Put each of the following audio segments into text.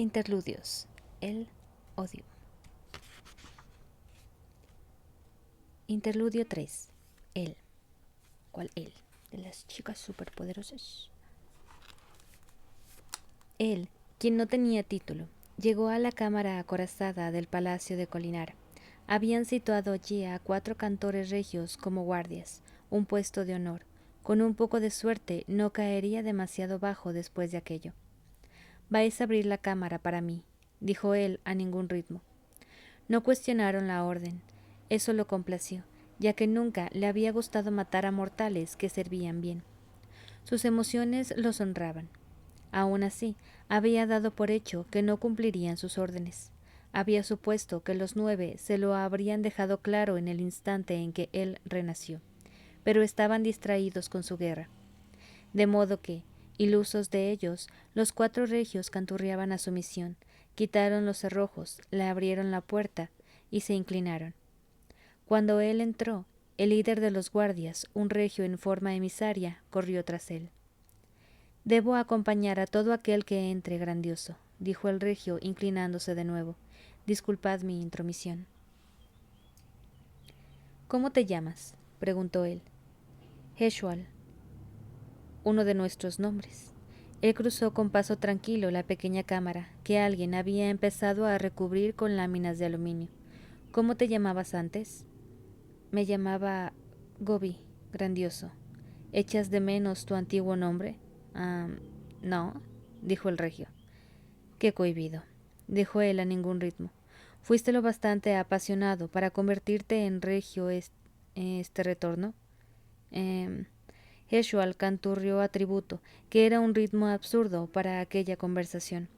Interludios. El odio. Interludio 3. Él. ¿Cuál él? De las chicas superpoderosas. Él, quien no tenía título, llegó a la cámara acorazada del palacio de Colinar. Habían situado allí a 4 cantores regios como guardias, un puesto de honor. Con un poco de suerte no caería demasiado bajo después de aquello. «Vais a abrir la cámara para mí», dijo él a ningún ritmo. No cuestionaron la orden. Eso lo complació, ya que nunca le había gustado matar a mortales que servían bien. Sus emociones los honraban. Aún así, había dado por hecho que no cumplirían sus órdenes. Había supuesto que los 9 se lo habrían dejado claro en el instante en que él renació, pero estaban distraídos con su guerra. De modo que, ilusos de ellos, los 4 regios canturreaban a su misión, quitaron los cerrojos, le abrieron la puerta y se inclinaron. Cuando él entró, el líder de los guardias, un regio en forma emisaria, corrió tras él. «Debo acompañar a todo aquel que entre, grandioso», dijo el regio, inclinándose de nuevo. «Disculpad mi intromisión». «¿Cómo te llamas?», preguntó él. «Heshual, uno de nuestros nombres». Él cruzó con paso tranquilo la pequeña cámara, que alguien había empezado a recubrir con láminas de aluminio. «¿Cómo te llamabas antes?» «Me llamaba Gobi, grandioso». «¿Echas de menos tu antiguo nombre?» «No», dijo el regio. «Qué cohibido», dijo él a ningún ritmo. «¿Fuiste lo bastante apasionado para convertirte en regio este retorno?» Heshual canturrió a tributo, que era un ritmo absurdo para aquella conversación.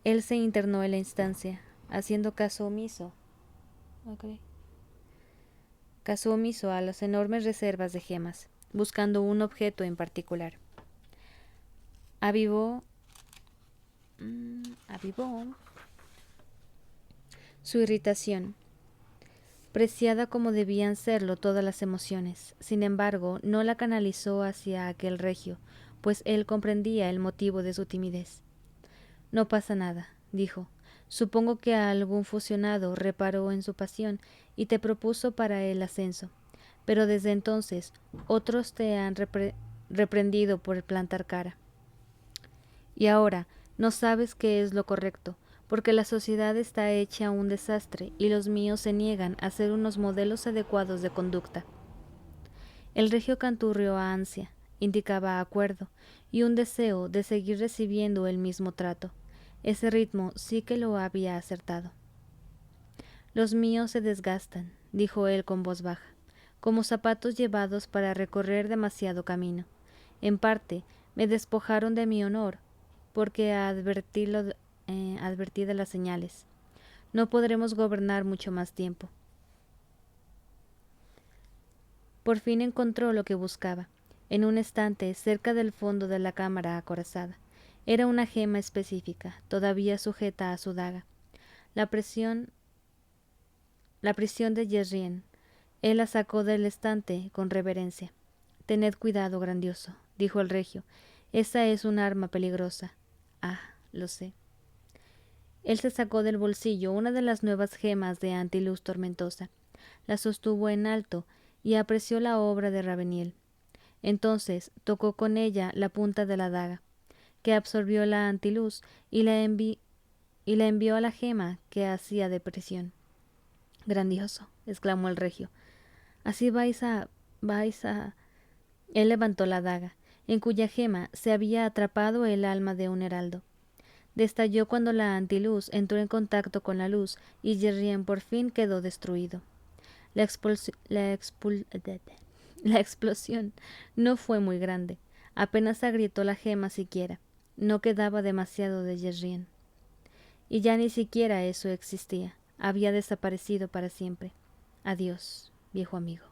Él se internó en la instancia, haciendo caso omiso a las enormes reservas de gemas, buscando un objeto en particular. Avivó su irritación, preciada como debían serlo todas las emociones. Sin embargo, no la canalizó hacia aquel regio, pues él comprendía el motivo de su timidez. «No pasa nada», dijo. «Supongo que algún fusionado reparó en su pasión y te propuso para el ascenso. Pero desde entonces otros te han reprendido por plantar cara. Y ahora no sabes qué es lo correcto, porque la sociedad está hecha un desastre y los míos se niegan a ser unos modelos adecuados de conducta». El regio canturrió a ansia, indicaba acuerdo, y un deseo de seguir recibiendo el mismo trato. Ese ritmo sí que lo había acertado. «Los míos se desgastan», dijo él con voz baja, «como zapatos llevados para recorrer demasiado camino. En parte, me despojaron de mi honor, porque advertí de las señales. No podremos gobernar mucho más tiempo». Por fin encontró lo que buscaba, en un estante cerca del fondo de la cámara acorazada. Era una gema específica, todavía sujeta a su daga. La prisión de Jezrien. Él la sacó del estante con reverencia. «Tened cuidado, grandioso», dijo el regio. «Esa es un arma peligrosa». «Ah, lo sé». Él se sacó del bolsillo una de las nuevas gemas de antiluz tormentosa, la sostuvo en alto y apreció la obra de Raveniel. Entonces tocó con ella la punta de la daga, que absorbió la antiluz y la envió a la gema que hacía de prisión. «Grandioso», exclamó el regio. «Así vais a... Él levantó la daga, en cuya gema se había atrapado el alma de un heraldo. Destalló cuando la antiluz entró en contacto con la luz y Jezrien por fin quedó destruido. La explosión no fue muy grande, apenas agrietó la gema siquiera, no quedaba demasiado de Jezrien. Y ya ni siquiera eso existía, había desaparecido para siempre. «Adiós, viejo amigo»,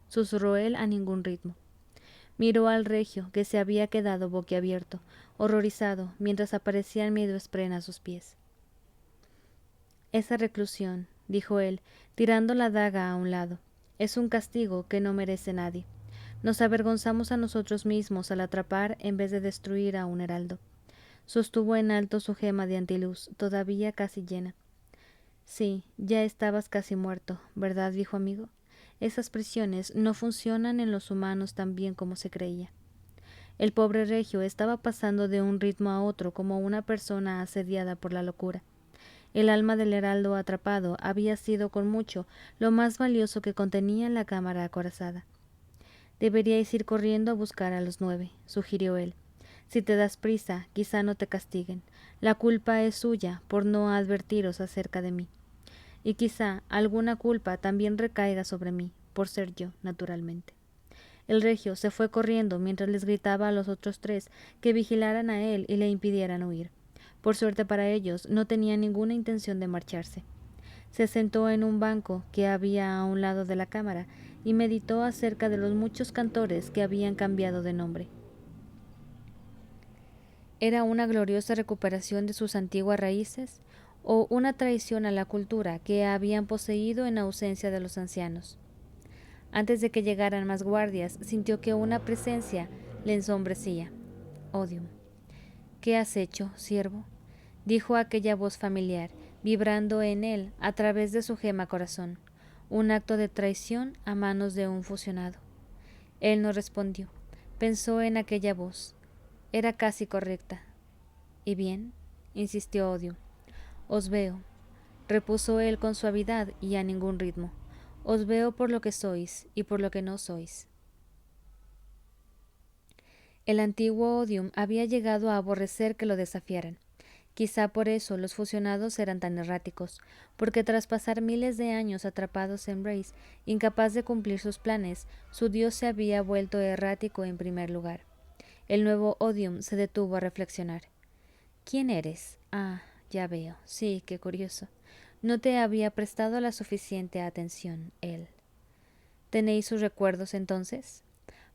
susurró él a ningún ritmo. Miró al regio, que se había quedado boquiabierto, horrorizado, mientras aparecían medio esprena a sus pies. «Esa reclusión», dijo él, tirando la daga a un lado, «es un castigo que no merece nadie. Nos avergonzamos a nosotros mismos al atrapar en vez de destruir a un heraldo. Sostuvo en alto su gema de antiluz, todavía casi llena. Sí, ya estabas casi muerto, ¿verdad, viejo amigo? Esas prisiones no funcionan en los humanos tan bien como se creía. El pobre regio estaba pasando de un ritmo a otro como una persona asediada por la locura. El alma del heraldo atrapado había sido con mucho lo más valioso que contenía la cámara acorazada. Deberíais ir corriendo a buscar a los 9, sugirió él. Si te das prisa, quizá no te castiguen. La culpa es suya por no advertiros acerca de mí. Y quizá alguna culpa también recaiga sobre mí, por ser yo, naturalmente. El regio se fue corriendo mientras les gritaba a los otros 3 que vigilaran a él y le impidieran huir. Por suerte para ellos, no tenía ninguna intención de marcharse. Se sentó en un banco que había a un lado de la cámara y meditó acerca de los muchos cantores que habían cambiado de nombre. ¿Era una gloriosa recuperación de sus antiguas raíces o una traición a la cultura que habían poseído en ausencia de los ancianos? Antes de que llegaran más guardias, sintió que una presencia le ensombrecía. Odium. ¿Qué has hecho, siervo? Dijo aquella voz familiar, vibrando en él a través de su gema corazón. Un acto de traición a manos de un fusionado. Él no respondió. Pensó en aquella voz. Era casi correcta. ¿Y bien? Insistió Odium. Os veo, repuso él con suavidad y a ningún ritmo. Os veo por lo que sois y por lo que no sois. El antiguo Odium había llegado a aborrecer que lo desafiaran. Quizá por eso los fusionados eran tan erráticos, porque tras pasar miles de años atrapados en Brace, incapaz de cumplir sus planes, su dios se había vuelto errático en primer lugar. El nuevo Odium se detuvo a reflexionar. ¿Quién eres? Ah, ya veo. Sí, qué curioso. No te había prestado la suficiente atención, él. ¿Tenéis sus recuerdos entonces?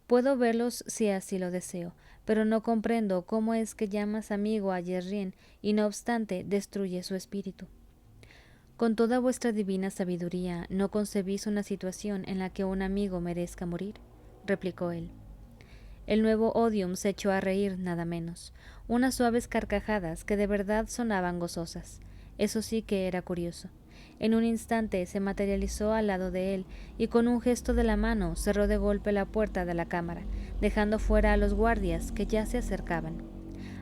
Puedo verlos si así lo deseo, pero no comprendo cómo es que llamas amigo a Yerrien y no obstante destruye su espíritu. Con toda vuestra divina sabiduría, ¿no concebís una situación en la que un amigo merezca morir? Replicó él. El nuevo Odium se echó a reír, nada menos, unas suaves carcajadas que de verdad sonaban gozosas. Eso sí que era curioso. En un instante se materializó al lado de él y con un gesto de la mano cerró de golpe la puerta de la cámara, dejando fuera a los guardias que ya se acercaban.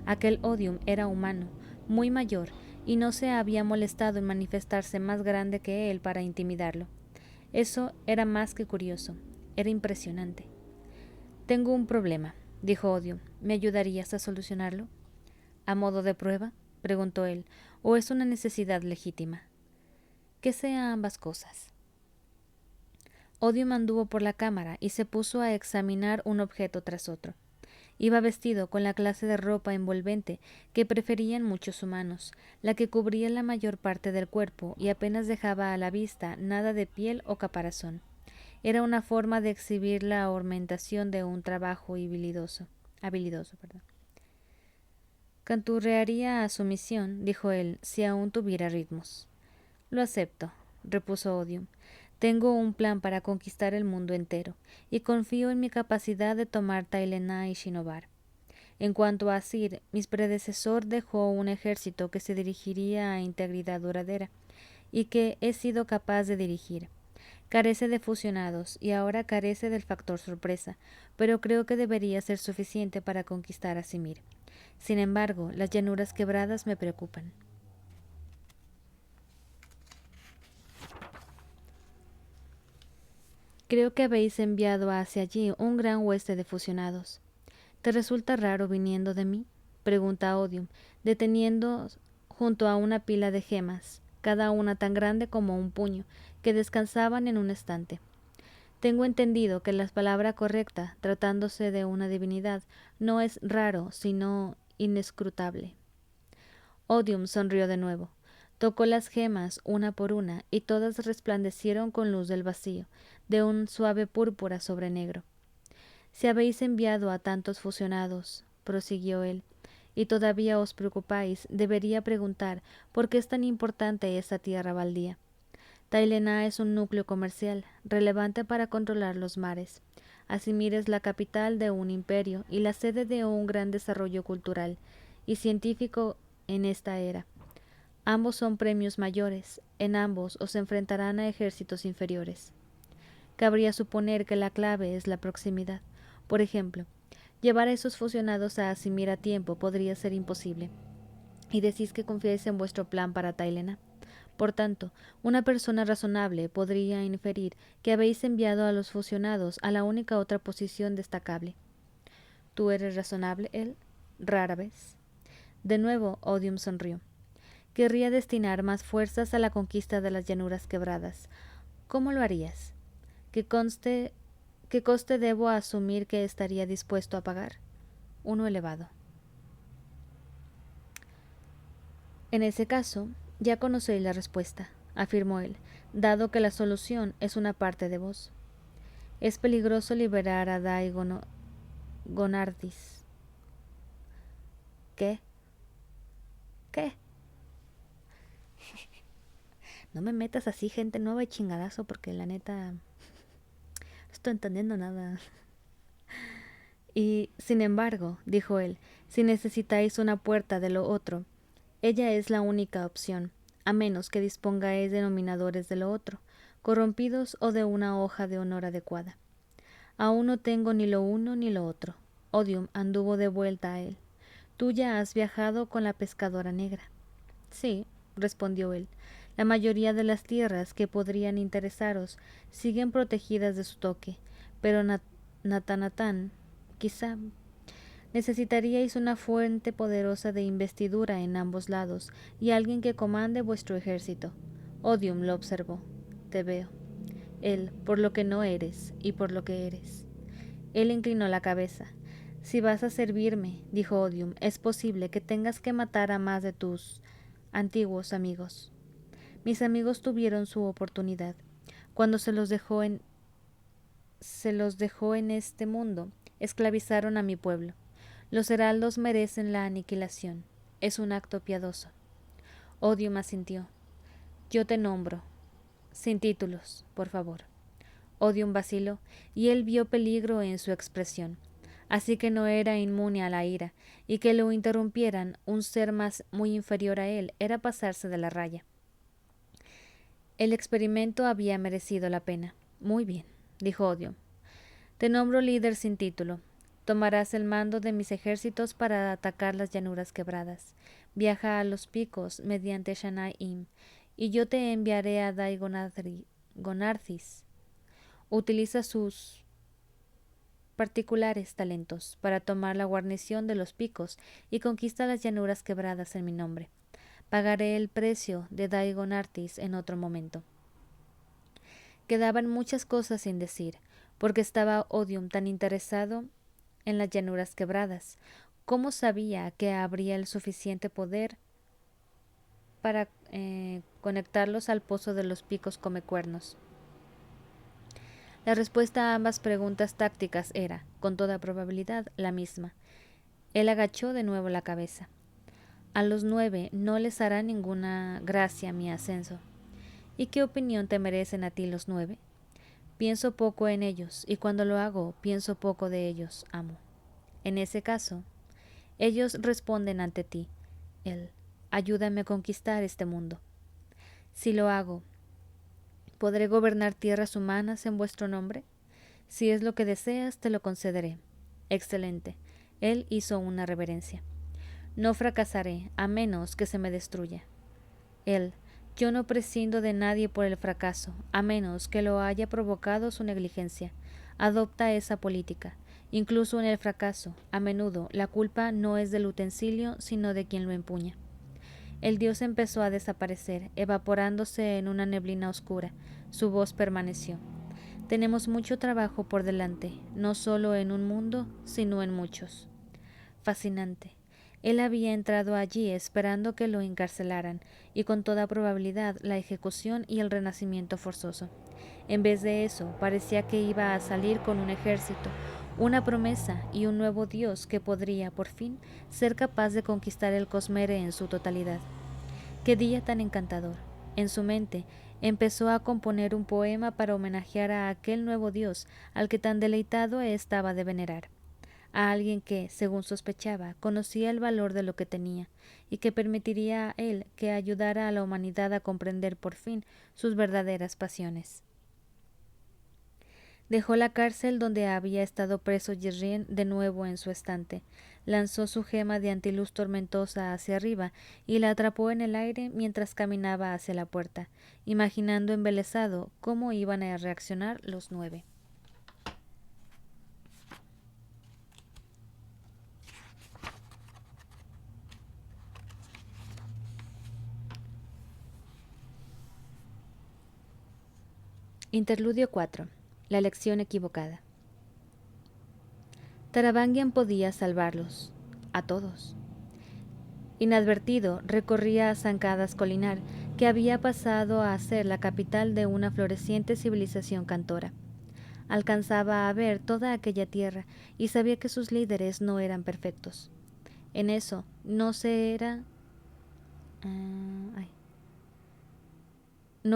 Aquel Odium era humano, muy mayor, y no se había molestado en manifestarse más grande que él para intimidarlo. Eso era más que curioso, era impresionante. Tengo un problema, dijo Odium. ¿Me ayudarías a solucionarlo? ¿A modo de prueba? Preguntó él. ¿O es una necesidad legítima? Que sea ambas cosas. Odium anduvo por la cámara y se puso a examinar un objeto tras otro. Iba vestido con la clase de ropa envolvente que preferían muchos humanos, la que cubría la mayor parte del cuerpo y apenas dejaba a la vista nada de piel o caparazón. Era una forma de exhibir la ornamentación de un trabajo habilidoso. Canturrearía a su misión, dijo él, si aún tuviera ritmos. Lo acepto, repuso Odium. Tengo un plan para conquistar el mundo entero, y confío en mi capacidad de tomar Tailena y Shinobar. En cuanto a Sir, mi predecesor dejó un ejército que se dirigiría a integridad duradera, y que he sido capaz de dirigir. Carece de fusionados y ahora carece del factor sorpresa, pero creo que debería ser suficiente para conquistar a Simir. Sin embargo, las llanuras quebradas me preocupan. Creo que habéis enviado hacia allí un gran hueste de fusionados. ¿Te resulta raro viniendo de mí? Pregunta Odium, deteniendo junto a una pila de gemas, cada una tan grande como un puño, que descansaban en un estante. Tengo entendido que la palabra correcta, tratándose de una divinidad, no es raro, sino inescrutable. Odium sonrió de nuevo. Tocó las gemas una por una, y todas resplandecieron con luz del vacío, de un suave púrpura sobre negro. Si habéis enviado a tantos fusionados, prosiguió él, y todavía os preocupáis, debería preguntar por qué es tan importante esta tierra baldía. Tailena es un núcleo comercial, relevante para controlar los mares. Asimir es la capital de un imperio y la sede de un gran desarrollo cultural, y científico en esta era. Ambos son premios mayores, en ambos os enfrentarán a ejércitos inferiores. Cabría suponer que la clave es la proximidad. Por ejemplo, llevar a esos fusionados a Asimir a tiempo podría ser imposible. Y decís que confiáis en vuestro plan para Tailena. Por tanto, una persona razonable podría inferir que habéis enviado a los fusionados a la única otra posición destacable. ¿Tú eres razonable, él? Rara vez. De nuevo, Odium sonrió. Querría destinar más fuerzas a la conquista de las llanuras quebradas. ¿Cómo lo harías? ¿Qué coste debo asumir que estaría dispuesto a pagar? Uno elevado. En ese caso, ya conocéis la respuesta, afirmó él, dado que la solución es una parte de vos. Es peligroso liberar a Gonardis. ¿Qué? ¿Qué? No me metas así, gente nueva y chingadazo, porque la neta no estoy entendiendo nada. Y, sin embargo, dijo él, si necesitáis una puerta de lo otro, ella es la única opción, a menos que dispongáis de nominadores de lo otro, corrompidos o de una hoja de honor adecuada. Aún no tengo ni lo uno ni lo otro. Odium anduvo de vuelta a él. Tú ya has viajado con la pescadora negra. Sí, respondió él. La mayoría de las tierras que podrían interesaros siguen protegidas de su toque, pero Natanatán, quizá. Necesitaríais una fuente poderosa de investidura en ambos lados y alguien que comande vuestro ejército. Odium lo observó. Te veo. Él, por lo que no eres y por lo que eres. Él inclinó la cabeza. Si vas a servirme, dijo Odium, es posible que tengas que matar a más de tus antiguos amigos. Mis amigos tuvieron su oportunidad. Cuando se los dejó en este mundo, esclavizaron a mi pueblo. Los heraldos merecen la aniquilación. Es un acto piadoso. Odium asintió. Yo te nombro. Sin títulos, por favor. Odium vaciló, y él vio peligro en su expresión. Así que no era inmune a la ira, y que lo interrumpieran un ser muy inferior a él era pasarse de la raya. El experimento había merecido la pena. Muy bien, dijo Odium. Te nombro líder sin título. Tomarás el mando de mis ejércitos para atacar las llanuras quebradas. Viaja a los picos mediante Shanai-im, y yo te enviaré a Gonarthis. Utiliza sus particulares talentos para tomar la guarnición de los picos y conquista las llanuras quebradas en mi nombre. Pagaré el precio de Daigonartis en otro momento. Quedaban muchas cosas sin decir, porque estaba Odium tan interesado en las llanuras quebradas. ¿Cómo sabía que habría el suficiente poder para conectarlos al pozo de los picos comecuernos? La respuesta a ambas preguntas tácticas era, con toda probabilidad, la misma. Él agachó de nuevo la cabeza. A los 9 no les hará ninguna gracia mi ascenso. ¿Y qué opinión te merecen a ti los 9? Pienso poco en ellos, y cuando lo hago, pienso poco de ellos, amo. En ese caso, ellos responden ante ti. Él, ayúdame a conquistar este mundo. Si lo hago, ¿podré gobernar tierras humanas en vuestro nombre? Si es lo que deseas, te lo concederé. Excelente. Él hizo una reverencia. No fracasaré, a menos que se me destruya. Él, yo no prescindo de nadie por el fracaso, a menos que lo haya provocado su negligencia. Adopta esa política. Incluso en el fracaso, a menudo, la culpa no es del utensilio, sino de quien lo empuña. El dios empezó a desaparecer, evaporándose en una neblina oscura. Su voz permaneció. Tenemos mucho trabajo por delante, no solo en un mundo, sino en muchos. Fascinante. Él había entrado allí esperando que lo encarcelaran, y con toda probabilidad la ejecución y el renacimiento forzoso. En vez de eso, parecía que iba a salir con un ejército, una promesa y un nuevo dios que podría, por fin, ser capaz de conquistar el Cosmere en su totalidad. ¡Qué día tan encantador! En su mente empezó a componer un poema para homenajear a aquel nuevo dios al que tan deleitado estaba de venerar. a alguien que, según sospechaba, conocía el valor de lo que tenía, y que permitiría a él que ayudara a la humanidad a comprender por fin sus verdaderas pasiones. Dejó la cárcel donde había estado preso Yerrien de nuevo en su estante, lanzó su gema de antiluz tormentosa hacia arriba y la atrapó en el aire mientras caminaba hacia la puerta, imaginando embelesado cómo iban a reaccionar los 9. Interludio 4. La lección equivocada. Taravangian podía salvarlos, a todos. Inadvertido, recorría zancadas Colinar, que había pasado a ser la capital de una floreciente civilización cantora. Alcanzaba a ver toda aquella tierra y sabía que sus líderes no eran perfectos. En eso no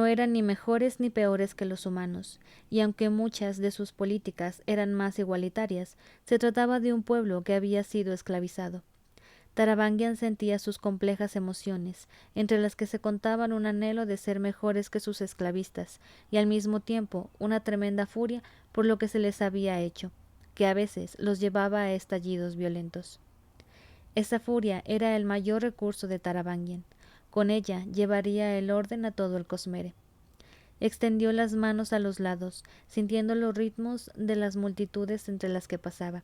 eran ni mejores ni peores que los humanos, y aunque muchas de sus políticas eran más igualitarias, se trataba de un pueblo que había sido esclavizado. Taravangian sentía sus complejas emociones, entre las que se contaban un anhelo de ser mejores que sus esclavistas, y al mismo tiempo una tremenda furia por lo que se les había hecho, que a veces los llevaba a estallidos violentos. Esa furia era el mayor recurso de Taravangian. Con ella llevaría el orden a todo el Cosmere. Extendió las manos a los lados, sintiendo los ritmos de las multitudes entre las que pasaba,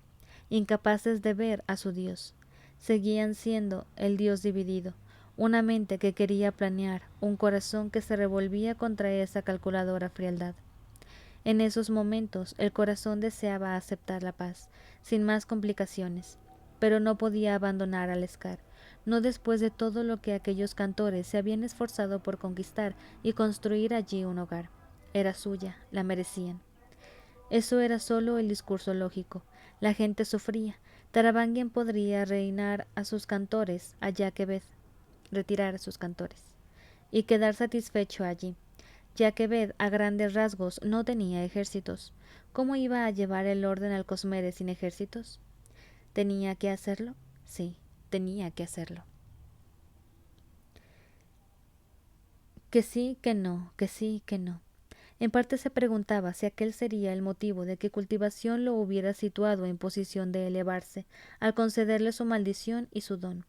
incapaces de ver a su Dios. Seguían siendo el Dios dividido, una mente que quería planear, un corazón que se revolvía contra esa calculadora frialdad. En esos momentos el corazón deseaba aceptar la paz, sin más complicaciones, pero no podía abandonar al Scar, no después de todo lo que aquellos cantores se habían esforzado por conquistar y construir allí un hogar. Era suya, la merecían. Eso era solo el discurso lógico. La gente sufría. Taravangian podría reinar a sus cantores a Yakebeth, retirar a sus cantores, y quedar satisfecho allí. Yakebeth, a grandes rasgos, no tenía ejércitos. ¿Cómo iba a llevar el orden al Cosmere sin ejércitos? ¿Tenía que hacerlo? Sí, tenía que hacerlo. Que sí, que no, que sí, que no. En parte se preguntaba si aquel sería el motivo de que Cultivación lo hubiera situado en posición de elevarse, al concederle su maldición y su don,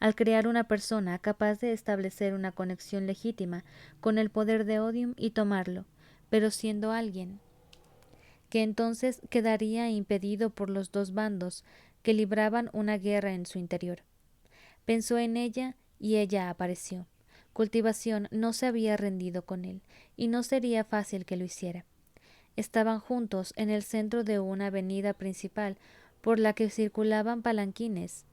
al crear una persona capaz de establecer una conexión legítima con el poder de Odium y tomarlo, pero siendo alguien que entonces quedaría impedido por los dos bandos que libraban una guerra en su interior. Pensó en ella y ella apareció. Cultivación no se había rendido con él, y no sería fácil que lo hiciera. Estaban juntos en el centro de una avenida principal por la que circulaban palanquines,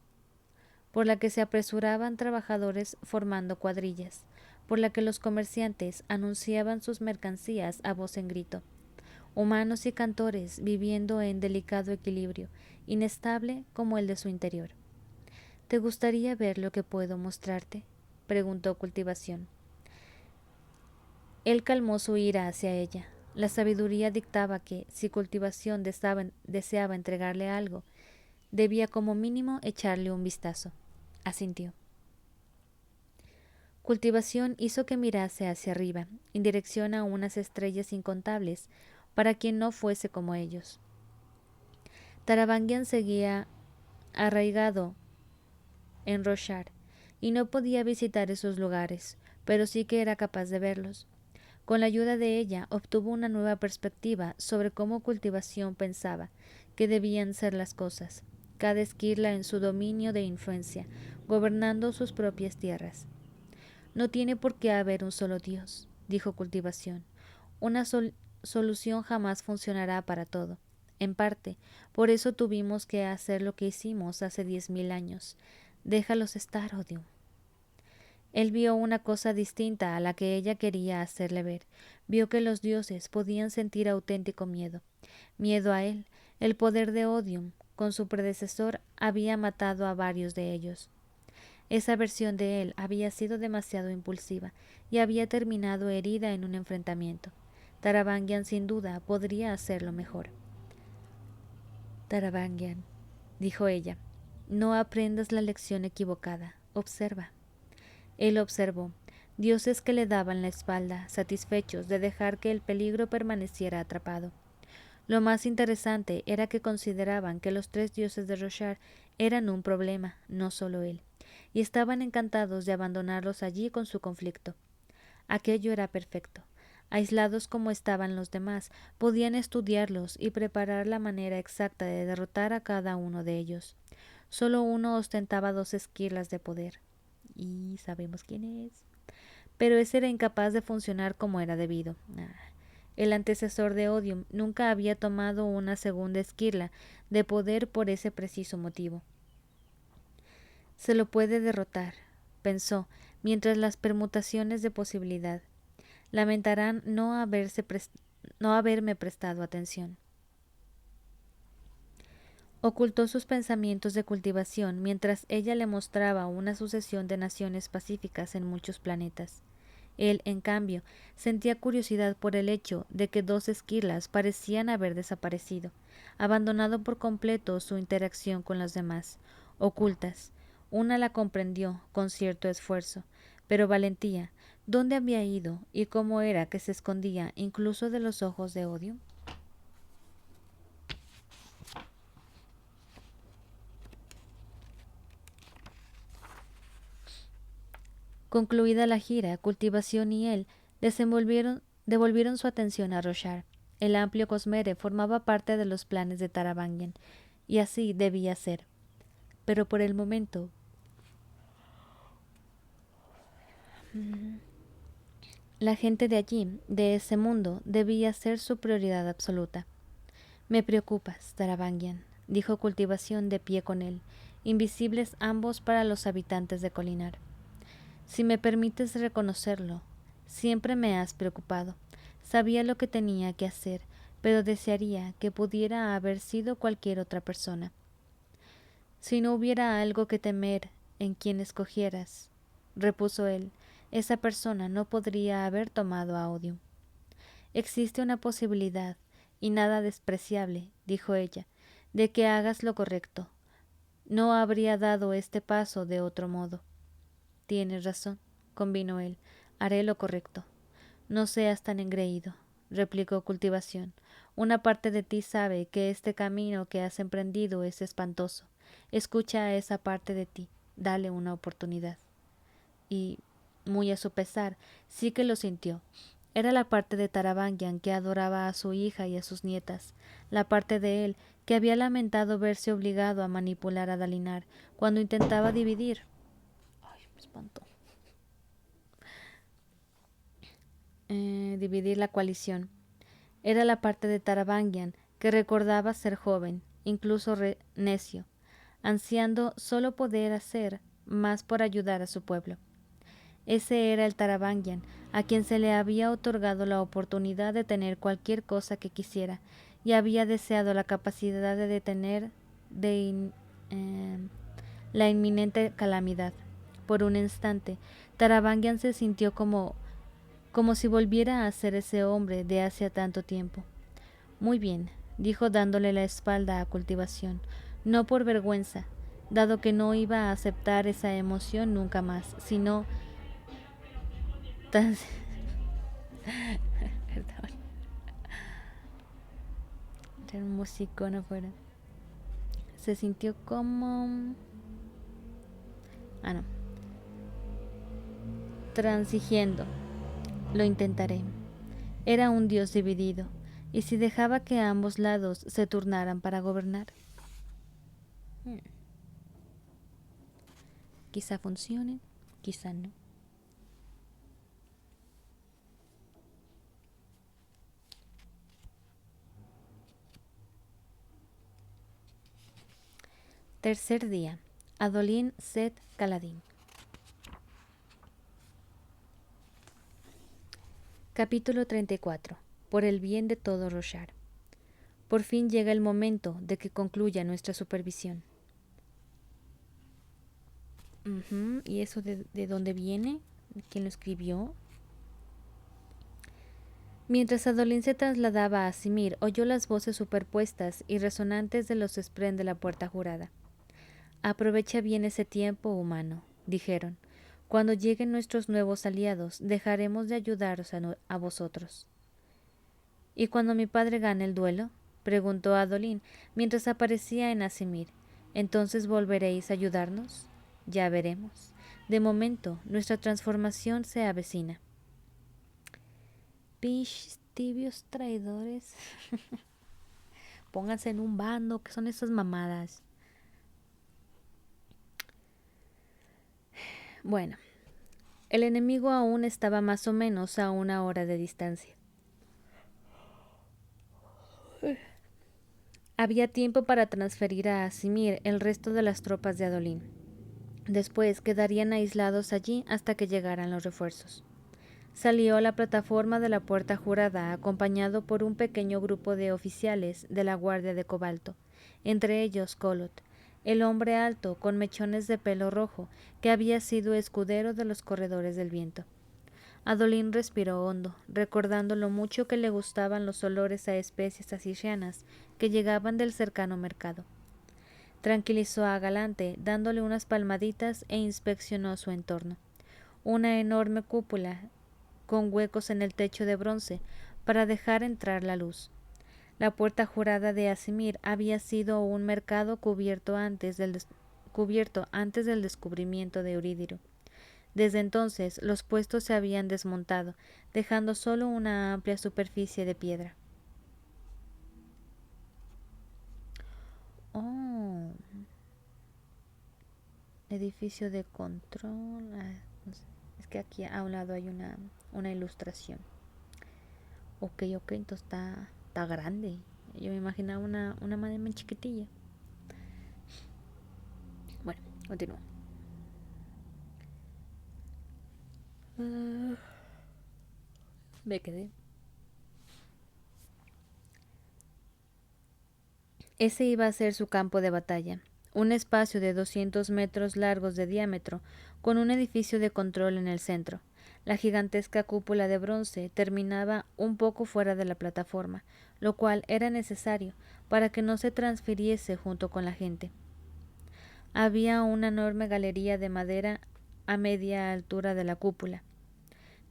por la que se apresuraban trabajadores formando cuadrillas, por la que los comerciantes anunciaban sus mercancías a voz en grito. Humanos y cantores viviendo en delicado equilibrio, inestable como el de su interior. ¿Te gustaría ver lo que puedo mostrarte?, preguntó Cultivación. Él calmó su ira hacia ella. La sabiduría dictaba que, si Cultivación deseaba entregarle algo, debía como mínimo echarle un vistazo. Asintió. Cultivación hizo que mirase hacia arriba, en dirección a unas estrellas incontables, para quien no fuese como ellos. Taravangian seguía arraigado en Roshar, y no podía visitar esos lugares, pero sí que era capaz de verlos. Con la ayuda de ella obtuvo una nueva perspectiva sobre cómo Cultivación pensaba que debían ser las cosas, cada esquirla en su dominio de influencia, gobernando sus propias tierras. No tiene por qué haber un solo Dios, dijo Cultivación. Una solución jamás funcionará para todo. En parte, por eso tuvimos que hacer lo que hicimos hace 10.000 años. Déjalos estar, Odium. Él vio una cosa distinta a la que ella quería hacerle ver. Vio que los dioses podían sentir auténtico miedo. Miedo a él. El poder de Odium, con su predecesor, había matado a varios de ellos. Esa versión de él había sido demasiado impulsiva y había terminado herida en un enfrentamiento. Taravangian sin duda podría hacerlo mejor. Taravangian, dijo ella. No aprendas la lección equivocada. Observa. Él observó. Dioses que le daban la espalda, satisfechos de dejar que el peligro permaneciera atrapado. Lo más interesante era que consideraban que los 3 dioses de Roshar eran un problema, no solo él, y estaban encantados de abandonarlos allí con su conflicto. Aquello era perfecto. Aislados como estaban los demás, podían estudiarlos y preparar la manera exacta de derrotar a cada uno de ellos. Solo uno ostentaba 2 esquirlas de poder. Y sabemos quién es. Pero ese era incapaz de funcionar como era debido. El antecesor de Odium nunca había tomado una segunda esquirla de poder por ese preciso motivo. Se lo puede derrotar, pensó, mientras las permutaciones de posibilidad. Lamentarán no haberme prestado atención. Ocultó sus pensamientos de cultivación mientras ella le mostraba una sucesión de naciones pacíficas en muchos planetas. Él, en cambio, sentía curiosidad por el hecho de que 2 esquirlas parecían haber desaparecido, abandonado por completo su interacción con las demás, ocultas. Una la comprendió con cierto esfuerzo, pero valentía. ¿Dónde había ido y cómo era que se escondía incluso de los ojos de Odio? Concluida la gira, Cultivación y él devolvieron su atención a Roshar. El amplio Cosmere formaba parte de los planes de Taravangian, y así debía ser. Pero por el momento, la gente de allí, de ese mundo, debía ser su prioridad absoluta. Me preocupas, Taravangian, dijo Cultivación de pie con él, invisibles ambos para los habitantes de Colinar. Si me permites reconocerlo, siempre me has preocupado. Sabía lo que tenía que hacer, pero desearía que pudiera haber sido cualquier otra persona. Si no hubiera algo que temer en quien escogieras, repuso él, esa persona no podría haber tomado a Odium. Existe una posibilidad, y nada despreciable, dijo ella, de que hagas lo correcto. No habría dado este paso de otro modo. Tienes razón, convino él. Haré lo correcto. No seas tan engreído, replicó Cultivación. Una parte de ti sabe que este camino que has emprendido es espantoso. Escucha a esa parte de ti. Dale una oportunidad. Y, muy a su pesar, sí que lo sintió. Era la parte de Taravangian que adoraba a su hija y a sus nietas, la parte de él que había lamentado verse obligado a manipular a Dalinar cuando intentaba dividir. Ay, me espantó. Dividir la coalición. Era la parte de Taravangian que recordaba ser joven, incluso necio, ansiando solo poder hacer más por ayudar a su pueblo. Ese era el Taravangian, a quien se le había otorgado la oportunidad de tener cualquier cosa que quisiera, y había deseado la capacidad de detener la inminente calamidad. Por un instante, Taravangian se sintió como si volviera a ser ese hombre de hacía tanto tiempo. Muy bien, dijo dándole la espalda a Cultivación, no por vergüenza, dado que no iba a aceptar esa emoción nunca más, sino tan... Perdón. Era un musicón afuera. Se sintió como... no. Transigiendo. Lo intentaré. Era un dios dividido, y si dejaba que ambos lados se turnaran para gobernar. Quizá funcione, quizá no. Tercer día. Adolin Set Caladín. Capítulo 34. Por el bien de todo Roshar. Por fin llega el momento de que concluya nuestra supervisión. ¿Y eso de dónde viene? ¿Quién lo escribió? Mientras Adolín se trasladaba a Simir, oyó las voces superpuestas y resonantes de los Spren de la Puerta Jurada. Aprovecha bien ese tiempo, humano, dijeron. Cuando lleguen nuestros nuevos aliados, dejaremos de ayudaros a vosotros. ¿Y cuando mi padre gane el duelo? Preguntó Adolín mientras aparecía en Asimir. ¿Entonces volveréis a ayudarnos? Ya veremos. De momento, nuestra transformación se avecina. Pinches tibios traidores. Pónganse en un bando, ¿qué son esas mamadas? Bueno, el enemigo aún estaba más o menos a 1 hora de distancia. Había tiempo para transferir a Asimir el resto de las tropas de Adolín. Después quedarían aislados allí hasta que llegaran los refuerzos. Salió a la plataforma de la Puerta Jurada acompañado por un pequeño grupo de oficiales de la Guardia de Cobalto, entre ellos Colot, el hombre alto con mechones de pelo rojo que había sido escudero de los corredores del viento. Adolín respiró hondo, recordando lo mucho que le gustaban los olores a especies asirianas que llegaban del cercano mercado. Tranquilizó a Galante, dándole unas palmaditas e inspeccionó su entorno. Una enorme cúpula con huecos en el techo de bronce para dejar entrar la luz. La Puerta Jurada de Asimir había sido un mercado cubierto antes del descubrimiento de Eurídiro. Desde entonces los puestos se habían desmontado, dejando solo una amplia superficie de piedra. Oh, edificio de control. No sé. Es que aquí a un lado hay una ilustración. Ok, entonces está grande. Yo me imaginaba una madre más chiquitilla. Bueno, continúo. Me quedé. Ese iba a ser su campo de batalla, un espacio de 200 metros largos de diámetro, con un edificio de control en el centro. La gigantesca cúpula de bronce terminaba un poco fuera de la plataforma, lo cual era necesario para que no se transfiriese junto con la gente. Había una enorme galería de madera a media altura de la cúpula,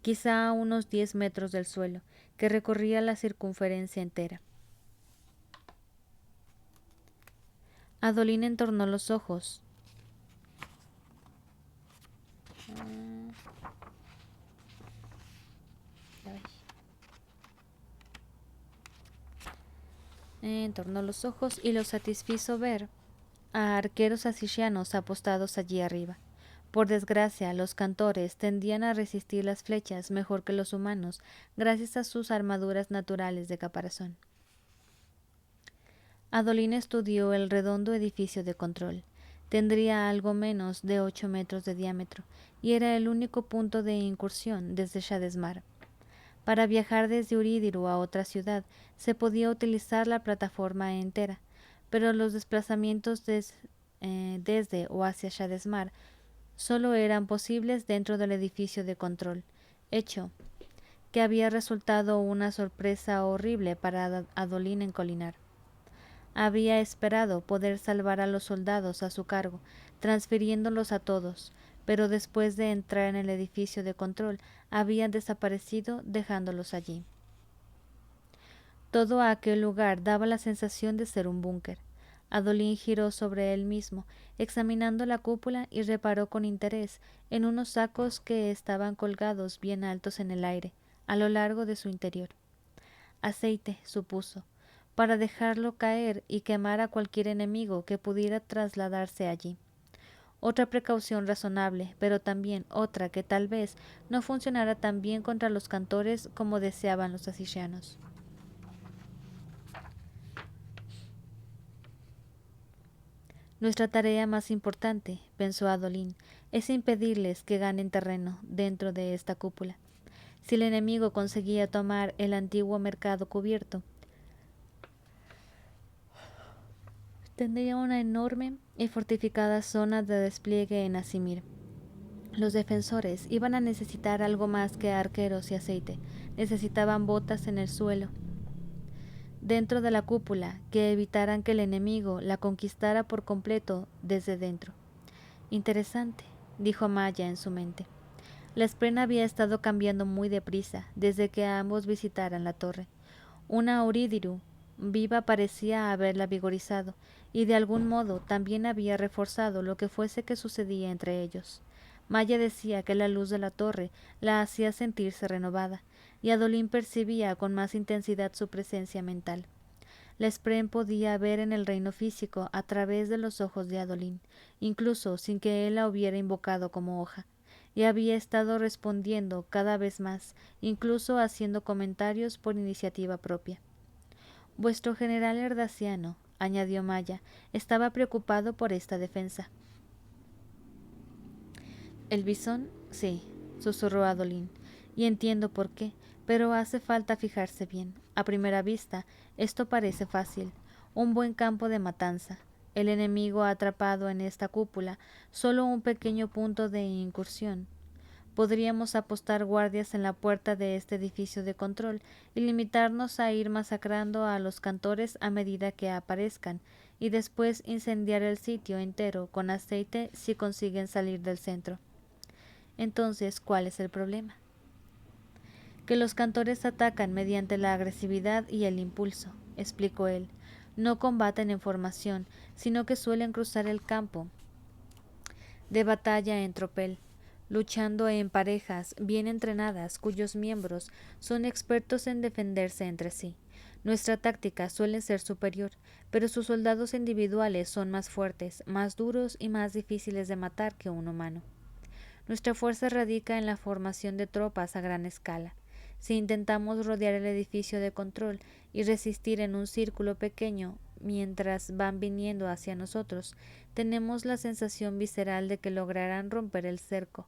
quizá a unos 10 metros del suelo, que recorría la circunferencia entera. Adolín entornó los ojos. Entornó los ojos y lo satisfizo ver a arqueros asirianos apostados allí arriba. Por desgracia, los cantores tendían a resistir las flechas mejor que los humanos, gracias a sus armaduras naturales de caparazón. Adolín estudió el redondo edificio de control. Tendría algo menos de 8 metros de diámetro, y era el único punto de incursión desde Shadesmar. Para viajar desde Eurídiro a otra ciudad se podía utilizar la plataforma entera, pero los desplazamientos desde o hacia Shadesmar solo eran posibles dentro del edificio de control, hecho que había resultado una sorpresa horrible para Adolín en Colinar. Había esperado poder salvar a los soldados a su cargo, transfiriéndolos a todos, pero después de entrar en el edificio de control habían desaparecido dejándolos allí. Todo aquel lugar daba la sensación de ser un búnker. Adolín giró sobre él mismo, examinando la cúpula y reparó con interés en unos sacos que estaban colgados bien altos en el aire, a lo largo de su interior. Aceite, supuso, para dejarlo caer y quemar a cualquier enemigo que pudiera trasladarse allí. Otra precaución razonable, pero también otra que tal vez no funcionara tan bien contra los cantores como deseaban los asirianos. Nuestra tarea más importante, pensó Adolín, es impedirles que ganen terreno dentro de esta cúpula. Si el enemigo conseguía tomar el antiguo mercado cubierto, tendría una enorme y fortificada zona de despliegue en Asimir. Los defensores iban a necesitar algo más que arqueros y aceite. Necesitaban botas en el suelo, dentro de la cúpula, que evitaran que el enemigo la conquistara por completo desde dentro. Interesante, dijo Maya en su mente. La esprena había estado cambiando muy deprisa desde que ambos visitaran la torre. Una Orídiru viva parecía haberla vigorizado, y de algún modo también había reforzado lo que fuese que sucedía entre ellos. Maya decía que la luz de la torre la hacía sentirse renovada, y Adolín percibía con más intensidad su presencia mental. La Spren podía ver en el reino físico a través de los ojos de Adolín, incluso sin que él la hubiera invocado como hoja, y había estado respondiendo cada vez más, incluso haciendo comentarios por iniciativa propia. Vuestro general herdaciano, añadió Maya, estaba preocupado por esta defensa. ¿El bisón? Sí, susurró Adolín, y entiendo por qué, pero hace falta fijarse bien. A primera vista, esto parece fácil, un buen campo de matanza. El enemigo ha atrapado en esta cúpula solo un pequeño punto de incursión. Podríamos apostar guardias en la puerta de este edificio de control y limitarnos a ir masacrando a los cantores a medida que aparezcan, y después incendiar el sitio entero con aceite si consiguen salir del centro. Entonces, ¿cuál es el problema? Que los cantores atacan mediante la agresividad y el impulso, explicó él. No combaten en formación, sino que suelen cruzar el campo de batalla en tropel, luchando en parejas bien entrenadas cuyos miembros son expertos en defenderse entre sí. Nuestra táctica suele ser superior, pero sus soldados individuales son más fuertes, más duros y más difíciles de matar que un humano. Nuestra fuerza radica en la formación de tropas a gran escala. Si intentamos rodear el edificio de control y resistir en un círculo pequeño mientras van viniendo hacia nosotros, tenemos la sensación visceral de que lograrán romper el cerco,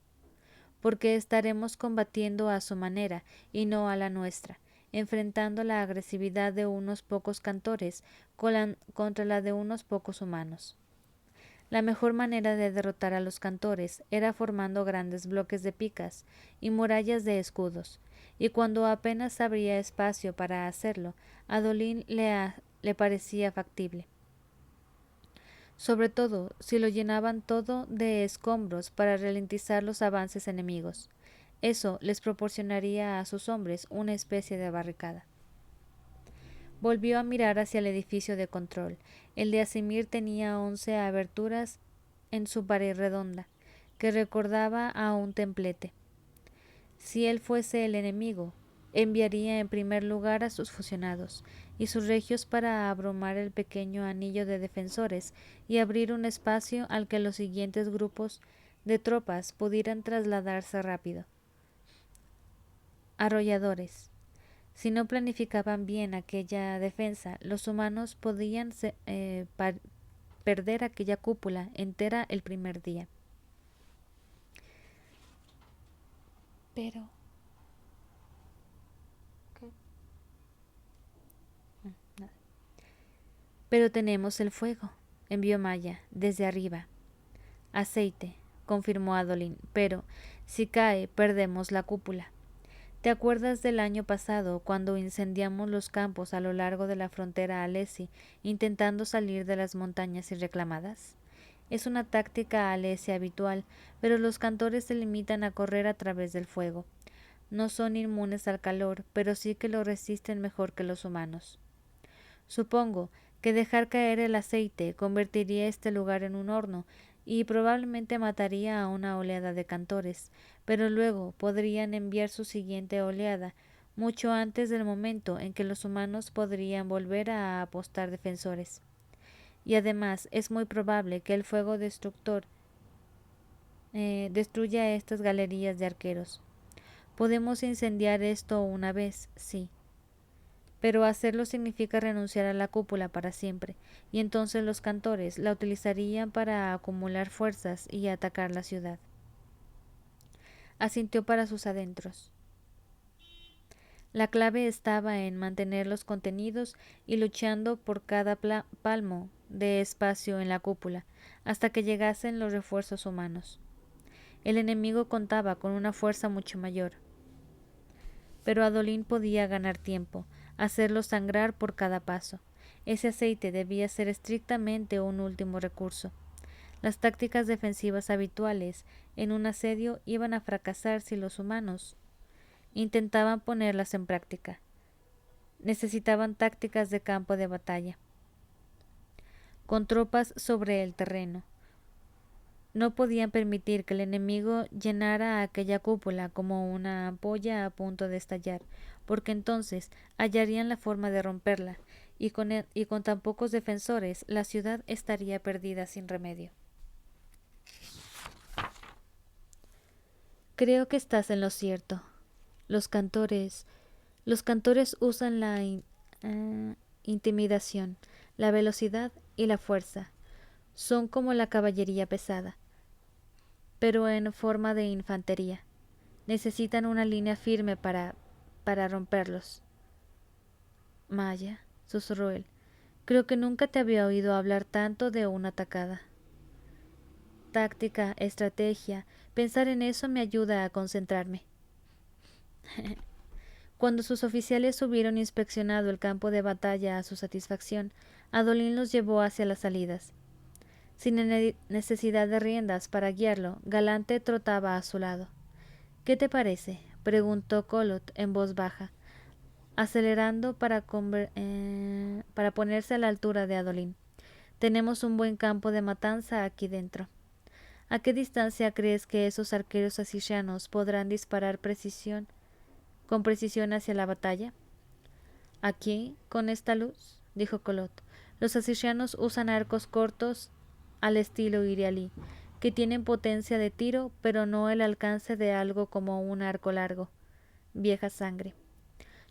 porque estaremos combatiendo a su manera y no a la nuestra, enfrentando la agresividad de unos pocos cantores contra la de unos pocos humanos. La mejor manera de derrotar a los cantores era formando grandes bloques de picas y murallas de escudos, y cuando apenas habría espacio para hacerlo, a Adolín le parecía factible. Sobre todo si lo llenaban todo de escombros para ralentizar los avances enemigos. Eso les proporcionaría a sus hombres una especie de barricada. Volvió a mirar hacia el edificio de control. El de Asimir tenía 11 aberturas en su pared redonda, que recordaba a un templete. Si él fuese el enemigo, enviaría en primer lugar a sus fusionados y sus regios para abrumar el pequeño anillo de defensores y abrir un espacio al que los siguientes grupos de tropas pudieran trasladarse rápido. Arrolladores. Si no planificaban bien aquella defensa, los humanos podían perder aquella cúpula entera el primer día. Pero... ¿qué? Nada. Pero tenemos el fuego, envió Maya, desde arriba. Aceite, confirmó Adolín, pero si cae, perdemos la cúpula. ¿Te acuerdas del año pasado, cuando incendiamos los campos a lo largo de la frontera alesi, intentando salir de las montañas irreclamadas? Es una táctica alesi habitual, pero los cantores se limitan a correr a través del fuego. No son inmunes al calor, pero sí que lo resisten mejor que los humanos. Supongo que dejar caer el aceite convertiría este lugar en un horno y probablemente mataría a una oleada de cantores, pero luego podrían enviar su siguiente oleada mucho antes del momento en que los humanos podrían volver a apostar defensores. Y además es muy probable que el fuego destructor destruya estas galerías de arqueros. Podemos incendiar esto una vez, sí, pero hacerlo significa renunciar a la cúpula para siempre, y entonces los cantores la utilizarían para acumular fuerzas y atacar la ciudad. Asintió para sus adentros. La clave estaba en mantenerlos contenidos y luchando por cada palmo de espacio en la cúpula, hasta que llegasen los refuerzos humanos. El enemigo contaba con una fuerza mucho mayor. Pero Adolín podía ganar tiempo, hacerlo sangrar por cada paso. Ese aceite debía ser estrictamente un último recurso. Las tácticas defensivas habituales en un asedio iban a fracasar si los humanos intentaban ponerlas en práctica. Necesitaban tácticas de campo de batalla, con tropas sobre el terreno. No podían permitir que el enemigo llenara aquella cúpula como una ampolla a punto de estallar, porque entonces hallarían la forma de romperla, y con tan pocos defensores la ciudad estaría perdida sin remedio. Creo que estás en lo cierto. Los cantores usan la intimidación, la velocidad y la fuerza. Son como la caballería pesada, pero en forma de infantería. Necesitan una línea firme para romperlos. Maya, susurró él, creo que nunca te había oído hablar tanto de una atacada. Táctica, estrategia, pensar en eso me ayuda a concentrarme. Cuando sus oficiales hubieron inspeccionado el campo de batalla a su satisfacción, Adolín los llevó hacia las salidas. Sin necesidad de riendas para guiarlo, Galante trotaba a su lado. ¿Qué te parece?, preguntó Collot en voz baja, acelerando para ponerse a la altura de Adolín. Tenemos un buen campo de matanza aquí dentro. ¿A qué distancia crees que esos arqueros asirianos podrán disparar con precisión hacia la batalla? Aquí, con esta luz, dijo Collot. Los asirianos usan arcos cortos al estilo irialí, que tienen potencia de tiro, pero no el alcance de algo como un arco largo. Vieja sangre.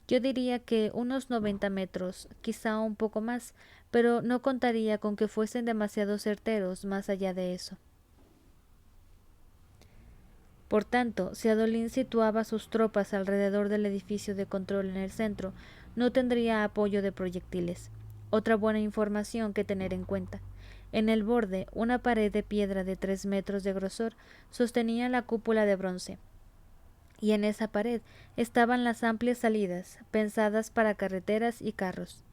Yo diría que unos 90 metros, quizá un poco más, pero no contaría con que fuesen demasiado certeros más allá de eso. Por tanto, si Adolín situaba sus tropas alrededor del edificio de control en el centro, no tendría apoyo de proyectiles. Otra buena información que tener en cuenta. En el borde, una pared de piedra de 3 metros de grosor sostenía la cúpula de bronce, y en esa pared estaban las amplias salidas, pensadas para carreteras y carros.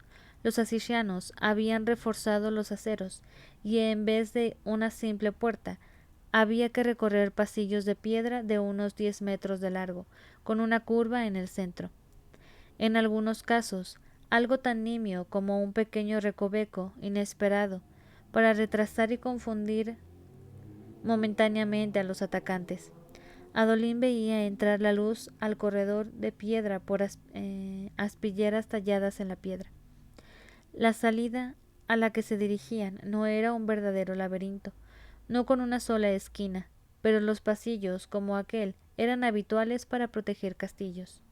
Los asirianos habían reforzado los aceros, y en vez de una simple puerta, había que recorrer pasillos de piedra de unos 10 metros de largo, con una curva en el centro. En algunos casos, algo tan nimio como un pequeño recoveco inesperado, para retrasar y confundir momentáneamente a los atacantes. Adolín veía entrar la luz al corredor de piedra por aspilleras talladas en la piedra. La salida a la que se dirigían no era un verdadero laberinto, no con una sola esquina, pero los pasillos, como aquel, eran habituales para proteger castillos.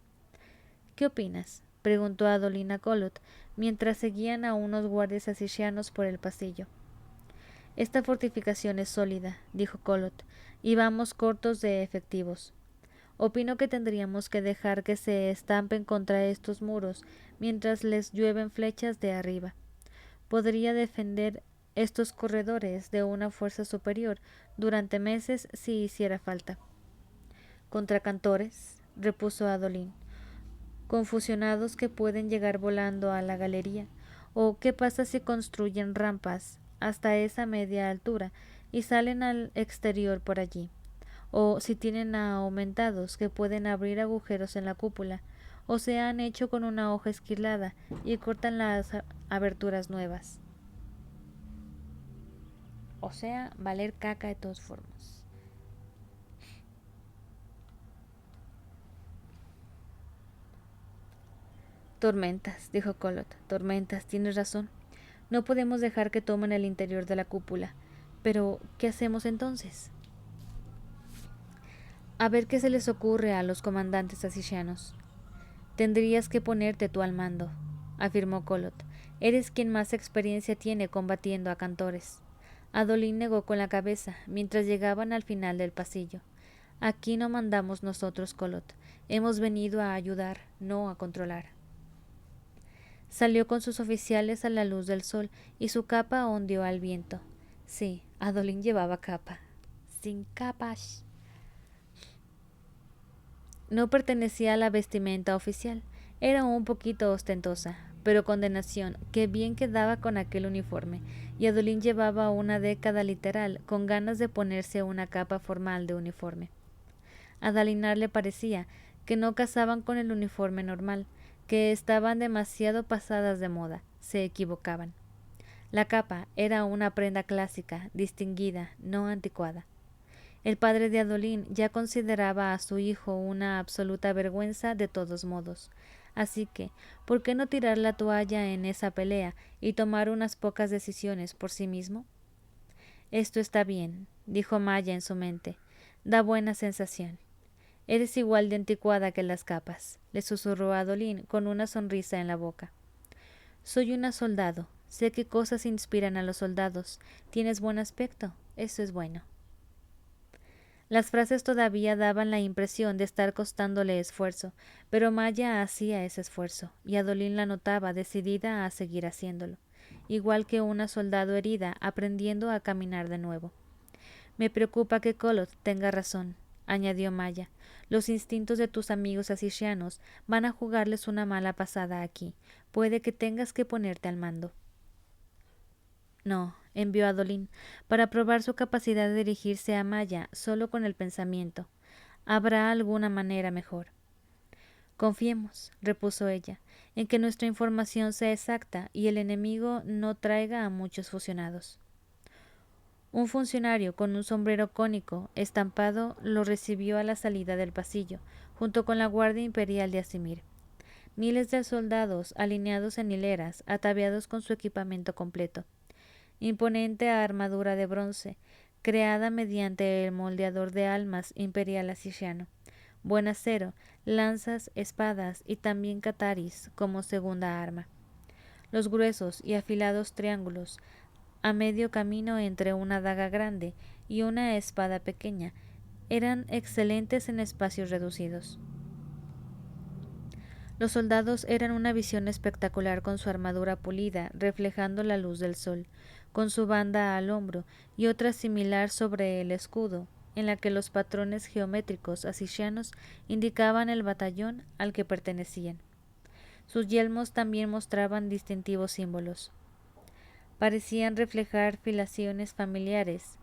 ¿Qué opinas?, preguntó Adolín a Collot, mientras seguían a unos guardias asirianos por el pasillo. Esta fortificación es sólida, dijo Collot, y vamos cortos de efectivos. Opino que tendríamos que dejar que se estampen contra estos muros mientras les llueven flechas de arriba. Podría defender estos corredores de una fuerza superior durante meses si hiciera falta. ¿Contra cantores?, repuso Adolín. ¿Confusionados que pueden llegar volando a la galería? ¿O qué pasa si construyen rampas hasta esa media altura y salen al exterior por allí? ¿O si tienen aumentados que pueden abrir agujeros en la cúpula, o se han hecho con una hoja esquilada y cortan las aberturas nuevas? O sea, valer caca de todas formas. Tormentas, dijo Collot. Tormentas, tienes razón. No podemos dejar que tomen el interior de la cúpula. Pero, ¿qué hacemos entonces? A ver qué se les ocurre a los comandantes asirianos. Tendrías que ponerte tú al mando, afirmó Collot. Eres quien más experiencia tiene combatiendo a cantores. Adolín negó con la cabeza mientras llegaban al final del pasillo. Aquí no mandamos nosotros, Collot. Hemos venido a ayudar, no a controlar. Salió con sus oficiales a la luz del sol y su capa ondeó al viento. Sí, Adolín llevaba capa. Sin capas. No pertenecía a la vestimenta oficial, era un poquito ostentosa, pero condenación, que bien quedaba con aquel uniforme, y Adolín llevaba una década literal con ganas de ponerse una capa formal de uniforme. A Dalinar le parecía que no casaban con el uniforme normal, que estaban demasiado pasadas de moda, se equivocaban. La capa era una prenda clásica, distinguida, no anticuada. El padre de Adolín ya consideraba a su hijo una absoluta vergüenza de todos modos. Así que, ¿por qué no tirar la toalla en esa pelea y tomar unas pocas decisiones por sí mismo? Esto está bien, dijo Maya en su mente. Da buena sensación. Eres igual de anticuada que las capas, le susurró Adolín con una sonrisa en la boca. Soy una soldado. Sé qué cosas inspiran a los soldados. Tienes buen aspecto. Eso es bueno. Las frases todavía daban la impresión de estar costándole esfuerzo, pero Maya hacía ese esfuerzo, y Adolín la notaba decidida a seguir haciéndolo, igual que una soldado herida aprendiendo a caminar de nuevo. Me preocupa que Kolot tenga razón, añadió Maya. Los instintos de tus amigos asisianos van a jugarles una mala pasada aquí. Puede que tengas que ponerte al mando. No, envió a Adolín, para probar su capacidad de dirigirse a Maya solo con el pensamiento. Habrá alguna manera mejor. Confiemos, repuso ella, en que nuestra información sea exacta y el enemigo no traiga a muchos fusionados. Un funcionario con un sombrero cónico estampado lo recibió a la salida del pasillo, junto con la Guardia Imperial de Asimir. Miles de soldados alineados en hileras, ataviados con su equipamiento completo. Imponente armadura de bronce, creada mediante el moldeador de almas imperial asisiano. Buen acero, lanzas, espadas y también cataris como segunda arma. Los gruesos y afilados triángulos, a medio camino entre una daga grande y una espada pequeña, eran excelentes en espacios reducidos. Los soldados eran una visión espectacular con su armadura pulida, reflejando la luz del sol, con su banda al hombro y otra similar sobre el escudo, en la que los patrones geométricos asisianos indicaban el batallón al que pertenecían. Sus yelmos también mostraban distintivos símbolos. Parecían reflejar filiaciones familiares,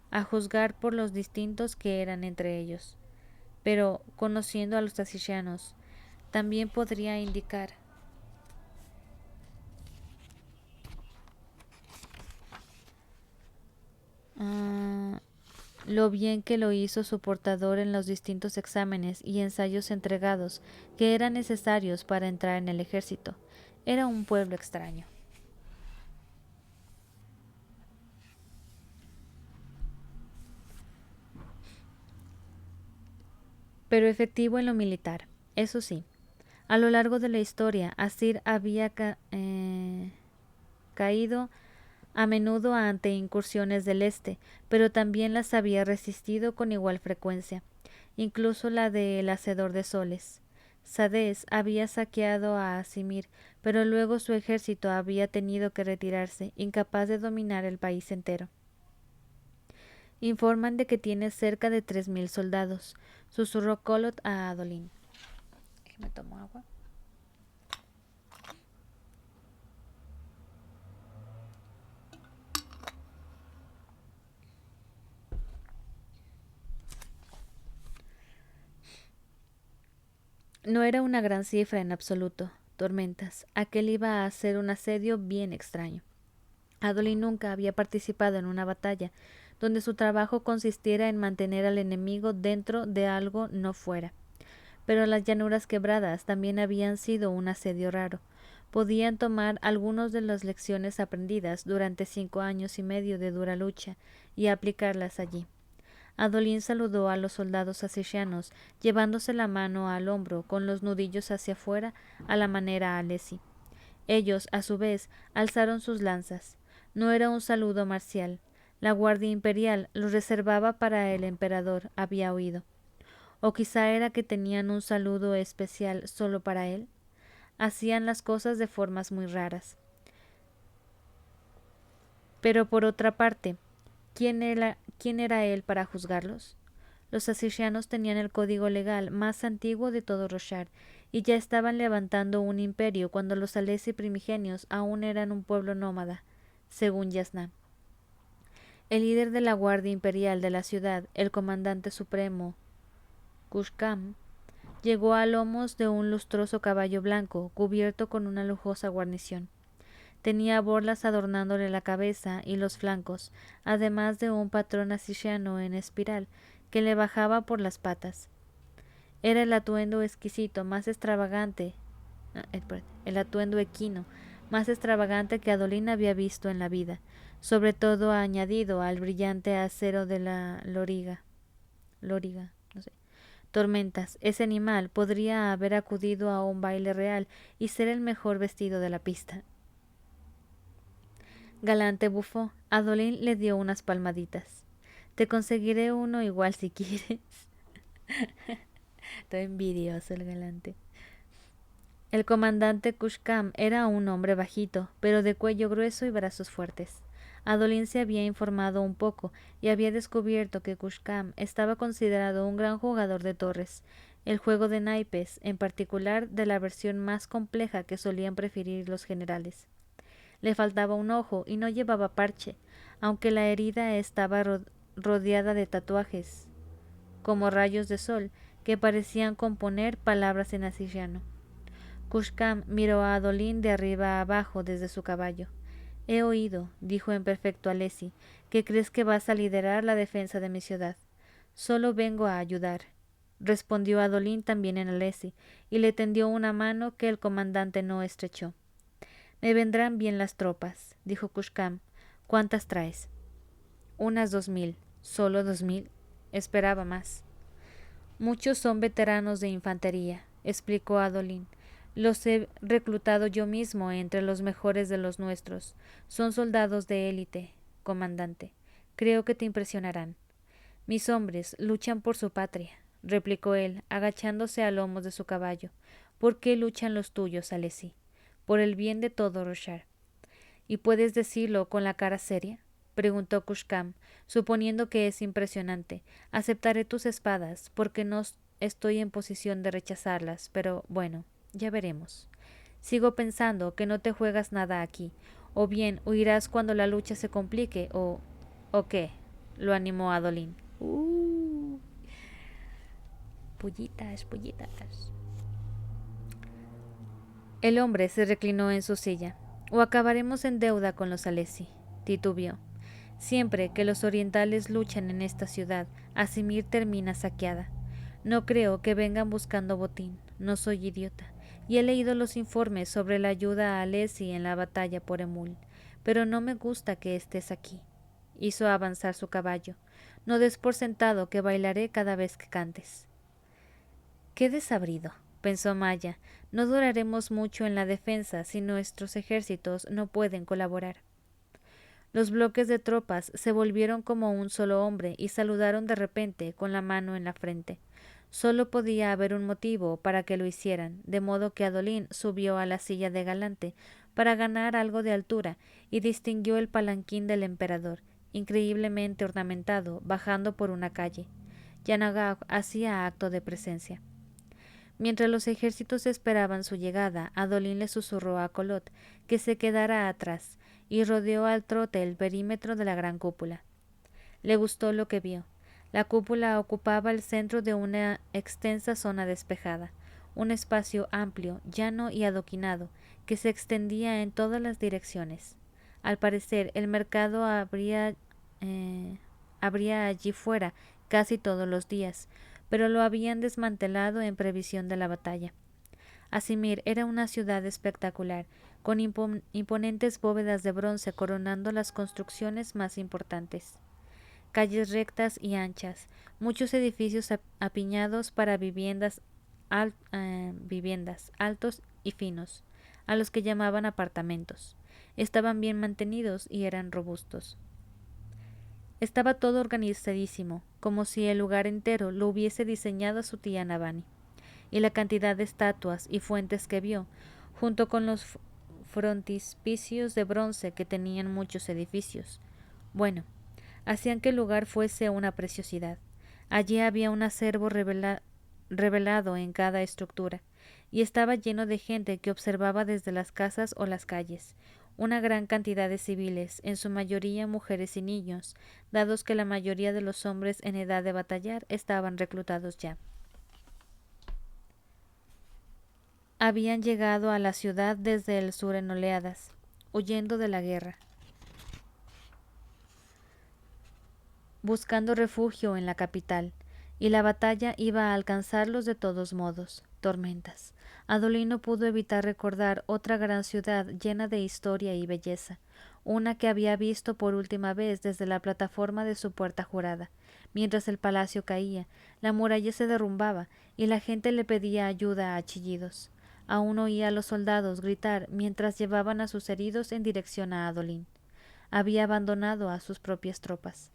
a juzgar por los distintos que eran entre ellos. Pero, conociendo a los asisianos, también podría indicar lo bien que lo hizo su portador en los distintos exámenes y ensayos entregados que eran necesarios para entrar en el ejército. Era un pueblo extraño. Pero efectivo en lo militar, eso sí. A lo largo de la historia, Asir había caído a menudo ante incursiones del este, pero también las había resistido con igual frecuencia, incluso la del Hacedor de Soles. Sadés había saqueado a Asimir, pero luego su ejército había tenido que retirarse, incapaz de dominar el país entero. Informan de que tiene cerca de 3000 soldados, susurró Kolot a Adolín. ¿Me tomo agua? No era una gran cifra en absoluto, Tormentas. Aquel iba a ser un asedio bien extraño. Adolín nunca había participado en una batalla donde su trabajo consistiera en mantener al enemigo dentro de algo no fuera. Pero las llanuras quebradas también habían sido un asedio raro. Podían tomar algunas de las lecciones aprendidas durante 5 años y medio de dura lucha y aplicarlas allí. Adolín saludó a los soldados asisianos, llevándose la mano al hombro con los nudillos hacia afuera a la manera Alesi. Ellos, a su vez, alzaron sus lanzas. No era un saludo marcial. La Guardia Imperial los reservaba para el emperador, había oído. O quizá era que tenían un saludo especial solo para él. Hacían las cosas de formas muy raras. Pero por otra parte, ¿quién era él para juzgarlos? Los asirianos tenían el código legal más antiguo de todo Roshar, y ya estaban levantando un imperio cuando los Alesi primigenios aún eran un pueblo nómada, según Yasna. El líder de la Guardia Imperial de la ciudad, el comandante supremo, Kushkam, llegó a lomos de un lustroso caballo blanco, cubierto con una lujosa guarnición. Tenía borlas adornándole la cabeza y los flancos, además de un patrón asiriano en espiral que le bajaba por las patas. Era el atuendo exquisito más extravagante, el atuendo equino más extravagante que Adolín había visto en la vida, sobre todo añadido al brillante acero de la loriga, no sé. Tormentas, ese animal podría haber acudido a un baile real y ser el mejor vestido de la pista. Galante bufó. Adolín le dio unas palmaditas. Te conseguiré uno igual si quieres. Todo envidioso el Galante. El comandante Kushkam era un hombre bajito, pero de cuello grueso y brazos fuertes. Adolín se había informado un poco y había descubierto que Kushkam estaba considerado un gran jugador de torres, el juego de naipes, en particular de la versión más compleja que solían preferir los generales. Le faltaba un ojo y no llevaba parche, aunque la herida estaba rodeada de tatuajes, como rayos de sol, que parecían componer palabras en asiriano. Kushkam miró a Adolín de arriba a abajo desde su caballo. He oído, dijo en perfecto alesi, que crees que vas a liderar la defensa de mi ciudad. Solo vengo a ayudar, respondió Adolín también en alesi, y le tendió una mano que el comandante no estrechó. Me vendrán bien las tropas, dijo Kushkam. ¿Cuántas traes? Unas 2000. ¿Solo 2000? Esperaba más. Muchos son veteranos de infantería, explicó Adolín. Los he reclutado yo mismo entre los mejores de los nuestros. Son soldados de élite, comandante. Creo que te impresionarán. Mis hombres luchan por su patria, replicó él, agachándose a lomos de su caballo. ¿Por qué luchan los tuyos, alesi? Por el bien de todo Roshar. ¿Y puedes decirlo con la cara seria? Preguntó Kushkam, suponiendo que es impresionante. Aceptaré tus espadas, porque no estoy en posición de rechazarlas, pero bueno, ya veremos. Sigo pensando que no te juegas nada aquí, o bien huirás cuando la lucha se complique, ¿o qué? Lo animó Adolín. Pollitas, pollitas. El hombre se reclinó en su silla. O acabaremos en deuda con los alesi, titubeó. Siempre que los orientales luchan en esta ciudad, Asimir termina saqueada. No creo que vengan buscando botín, no soy idiota, y he leído los informes sobre la ayuda a Alesi en la batalla por Emul, pero no me gusta que estés aquí. Hizo avanzar su caballo. No des por sentado que bailaré cada vez que cantes. Qué desabrido, pensó Maya. No duraremos mucho en la defensa si nuestros ejércitos no pueden colaborar. Los bloques de tropas se volvieron como un solo hombre y saludaron de repente con la mano en la frente. Solo podía haber un motivo para que lo hicieran, de modo que Adolín subió a la silla de Galante para ganar algo de altura y distinguió el palanquín del emperador, increíblemente ornamentado, bajando por una calle. Yanagao hacía acto de presencia. Mientras los ejércitos esperaban su llegada, Adolín le susurró a Colot que se quedara atrás y rodeó al trote el perímetro de la gran cúpula. Le gustó lo que vio. La cúpula ocupaba el centro de una extensa zona despejada, un espacio amplio, llano y adoquinado, que se extendía en todas las direcciones. Al parecer, el mercado abría allí fuera casi todos los días, pero lo habían desmantelado en previsión de la batalla. Asimir era una ciudad espectacular, con imponentes bóvedas de bronce coronando las construcciones más importantes. Calles rectas y anchas, muchos edificios apiñados para viviendas altos y finos, a los que llamaban apartamentos. Estaban bien mantenidos y eran robustos. Estaba todo organizadísimo, como si el lugar entero lo hubiese diseñado su tía Navani, y la cantidad de estatuas y fuentes que vio, junto con los frontispicios de bronce que tenían muchos edificios, bueno, hacían que el lugar fuese una preciosidad. Allí había un acervo revelado en cada estructura, y estaba lleno de gente que observaba desde las casas o las calles, una gran cantidad de civiles, en su mayoría mujeres y niños, dados que la mayoría de los hombres en edad de batallar estaban reclutados ya. Habían llegado a la ciudad desde el sur en oleadas, huyendo de la guerra, buscando refugio en la capital, y la batalla iba a alcanzarlos de todos modos. Tormentas. Adolín no pudo evitar recordar otra gran ciudad llena de historia y belleza, una que había visto por última vez desde la plataforma de su puerta jurada. Mientras el palacio caía, la muralla se derrumbaba y la gente le pedía ayuda a chillidos. Aún oía a los soldados gritar mientras llevaban a sus heridos en dirección a Adolín. Había abandonado a sus propias tropas.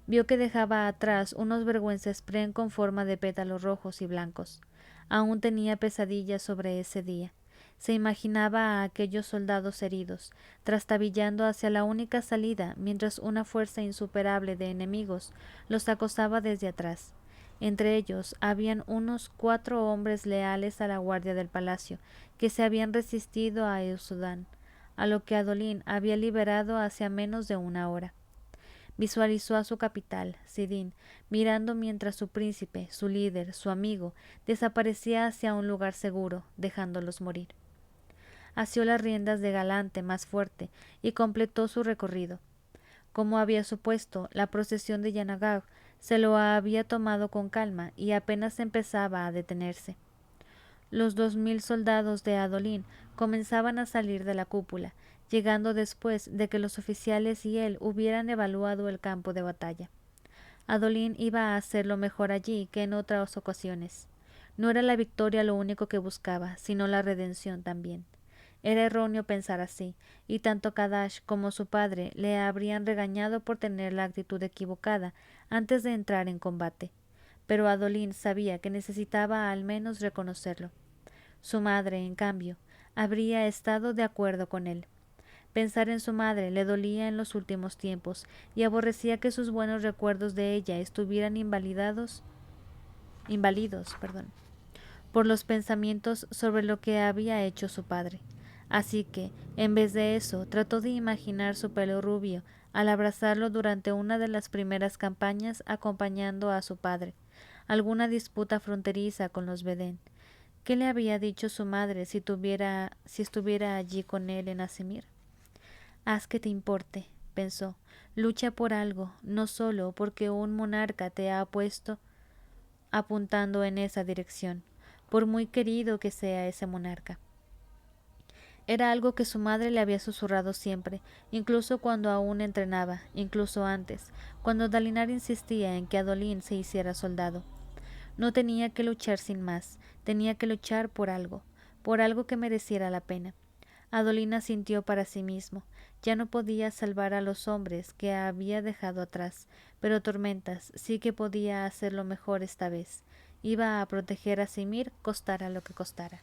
Vio que dejaba atrás unos vergüenza-spren con forma de pétalos rojos y blancos. Aún tenía pesadillas sobre ese día. Se imaginaba a aquellos soldados heridos, trastabillando hacia la única salida, mientras una fuerza insuperable de enemigos los acosaba desde atrás. Entre ellos habían unos 4 hombres leales a la guardia del palacio, que se habían resistido a Eusudán, a lo que Adolín había liberado hace menos de una hora. Visualizó a su capital, Sidín, mirando mientras su príncipe, su líder, su amigo, desaparecía hacia un lugar seguro, dejándolos morir. Asió las riendas de Galante más fuerte y completó su recorrido. Como había supuesto, la procesión de Yanagao se lo había tomado con calma y apenas empezaba a detenerse. Los 2000 soldados de Adolín comenzaban a salir de la cúpula, llegando después de que los oficiales y él hubieran evaluado el campo de batalla. Adolín iba a hacerlo mejor allí que en otras ocasiones. No era la victoria lo único que buscaba, sino la redención también. Era erróneo pensar así, y tanto Kadash como su padre le habrían regañado por tener la actitud equivocada antes de entrar en combate. Pero Adolín sabía que necesitaba al menos reconocerlo. Su madre, en cambio, habría estado de acuerdo con él. Pensar en su madre le dolía en los últimos tiempos y aborrecía que sus buenos recuerdos de ella estuvieran inválidos, por los pensamientos sobre lo que había hecho su padre. Así que, en vez de eso, trató de imaginar su pelo rubio al abrazarlo durante una de las primeras campañas acompañando a su padre, alguna disputa fronteriza con los Bedén. ¿Qué le había dicho su madre si estuviera allí con él en Asimir? Haz que te importe, pensó. Lucha por algo, no solo porque un monarca te ha puesto apuntando en esa dirección, por muy querido que sea ese monarca. Era algo que su madre le había susurrado siempre, incluso cuando aún entrenaba, incluso antes, cuando Dalinar insistía en que Adolín se hiciera soldado. No tenía que luchar sin más, tenía que luchar por algo que mereciera la pena. Adolín sintió para sí mismo. Ya no podía salvar a los hombres que había dejado atrás, pero Tormentas sí que podía hacerlo mejor esta vez. Iba a proteger a Simir, costara lo que costara.